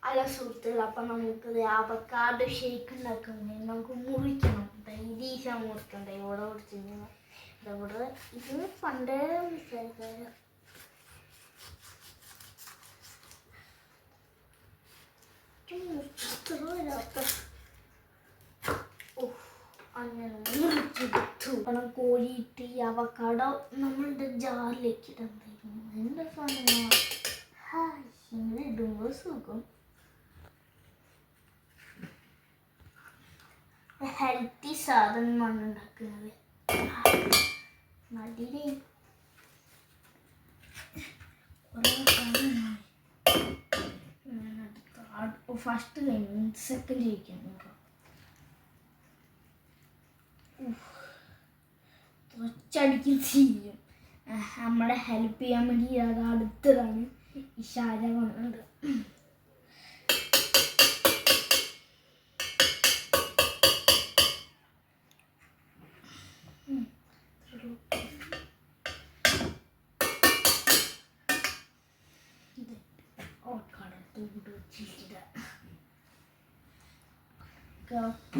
അല്ല സുഹൃത്തുക്കൾ, അപ്പം നമുക്കിത് അവക്കാഡോ ഷേക്ക് ഉണ്ടാക്കുന്നത് നമുക്ക് മുറിക്കണം. ഈശ മുറിക്കണ്ട, ഇവിടെ മുറിച്ചിങ്ങനെ ഇവിടെ ഇത് പണ്ടേ വിചാരിക്കാറ്. അങ്ങനെ മുറിച്ചെടുത്തു. പണം കോഴിയിട്ട് ഈ അവക്കാഡോ നമ്മളുടെ ജാറിലേക്ക് ഇടണ്ടായിരുന്നു. എന്താ സാധനം ഇങ്ങനെ ഇടുമ്പോൾ സുഖം. ഹെൽത്തി സാധനമാണ് ഉണ്ടാക്കുന്നത്. മടിയിലേ ഫസ്റ്റ് കഴിഞ്ഞു, സെക്കൻഡ് കഴിക്കുന്നു. തൊച്ചടിക്കും ചെയ്യും. നമ്മളെ ഹെൽപ്പ് ചെയ്യാൻ വേണ്ടി അത് അടുത്തതാണ് ഈ ശാല വന്നത്.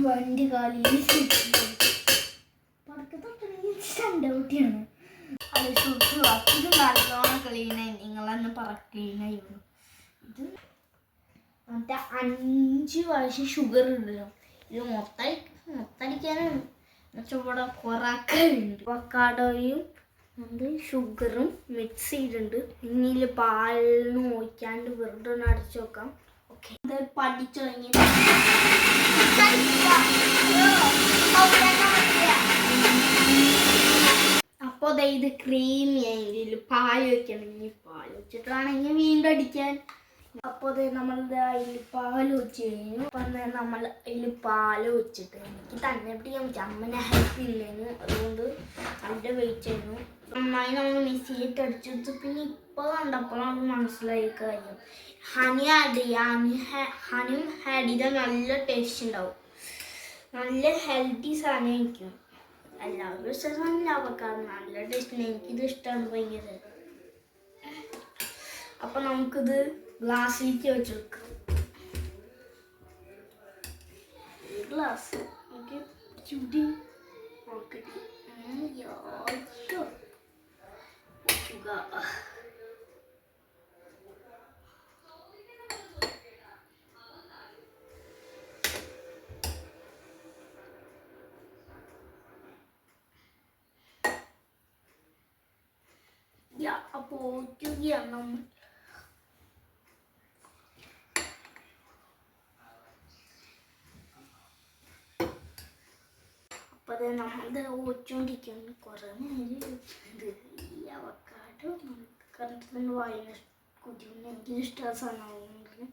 വണ്ടി കാലിൽ ഊട്ടിയാണ്. അത് ഇത് നല്ലോണം ക്ലീനായി, നിങ്ങളന്ന് ക്ലീനായിരുന്നു. ഇത് മറ്റേ 5 പ്രാവശ്യം ഷുഗർ ഉണ്ടല്ലോ, ഇത് മൊത്തടിക്കാനാണ്. എന്നുവെച്ചാൽ ഇവിടെ കുറക്കുന്നുണ്ട്. അവക്കാഡോയും ഷുഗറും മിക്സ് ചെയ്തിട്ടുണ്ട്. ഇനി പാലിന് ഒഴിക്കാണ്ട് വെറുതെ ഒന്ന് അടച്ചു വെക്കാം. ഓക്കെ, ഇത് പഠിച്ചു തുടങ്ങി. അപ്പോൾ ഇത് ക്രീമി ആയെങ്കിൽ പാൽ വെക്കണം. ഇനി പാൽ വെച്ചിട്ടാണെങ്കിൽ വീണ്ടും അടിക്കാൻ. അപ്പോൾ നമ്മളുടെ അതിൽ പാൽ വെച്ച് കഴിഞ്ഞു. അപ്പം നമ്മൾ അതിൽ പാൽ വെച്ചിട്ട് എനിക്ക് തന്നെ പിടിക്കാൻ പറ്റും. അമ്മനെ ഹെൽപ്പ് ചെയ്യുന്നതിന്, അതുകൊണ്ട് അതിൻ്റെ വെയിറ്റ് ചെയ്യുന്നു. നന്നായി നമ്മൾ മിക്സിയിട്ട് അടിച്ചെടുത്ത്. പിന്നെ ഇപ്പോൾ കണ്ടപ്പോഴാണ് മനസ്സിലായി കാര്യം. ഹണി ആഡ് ചെയ്യാം. ഹണിയും ആഡ് ചെയ്താൽ നല്ല ടേസ്റ്റ് ഉണ്ടാവും. നല്ല ഹെൽത്തി സാധനമായിരിക്കും. എല്ലാവരും ഇഷ്ടമാണ് അവക്കാഡോ, നല്ല ടേസ്റ്റിന്. എനിക്കിത് ഇഷ്ടമാണ് ഭയങ്കര. അപ്പം നമുക്കിത് ഗ്ലാസ്സിലേക്ക് വെച്ചെടുക്കാം. ഗ്ലാസ് നമുക്ക് ചുടി നോക്കട്ടെ. അപ്പോൾ ചുകിയാണ് നമ്മൾ. അപ്പോൾ അത് നമ്മളുടെ ഓടിച്ചുകൊണ്ടിരിക്കുന്നു. കുറേ നേരം ഈ അവക്കാഡോ കണ്ടിട്ട് വായന കുട്ടികൾ എനിക്കിഷ്ടമുള്ള സാധനമാണ്.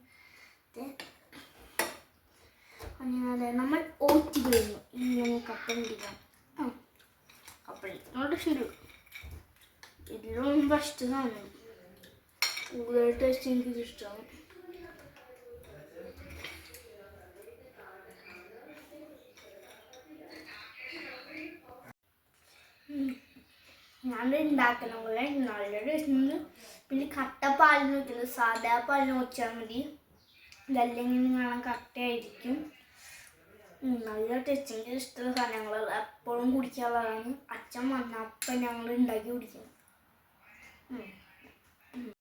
അങ്ങനെ നമ്മൾ ഓറ്റി കഴിഞ്ഞു. ഇങ്ങനെ കപ്പലിരിക്കാം. കപ്പലി നമ്മുടെ ശരി ഇതിലും ഫസ്റ്റ് സാധനം കൂടുതൽ ടേസ്റ്റ് എനിക്കിത് ഇഷ്ടമാണ്. ഞാൻ ഉണ്ടാക്കുന്ന പോലെ നല്ല ടേസ്റ്റ്. പിന്നെ കട്ടപ്പാലിന് വെക്കുന്നത് സാധാ പാലിന് വെച്ചാൽ മതി. ഇതല്ലെങ്കിൽ കാണാൻ കട്ടയായിരിക്കും. നല്ല ടേസ്റ്റ്. എനിക്ക് ഇഷ്ടമുള്ള സാധനങ്ങൾ എപ്പോഴും കുടിക്കാനുള്ളതാണ്. അച്ഛൻ വന്നപ്പോൾ ഞങ്ങൾ ഉണ്ടാക്കി കുടിക്കും.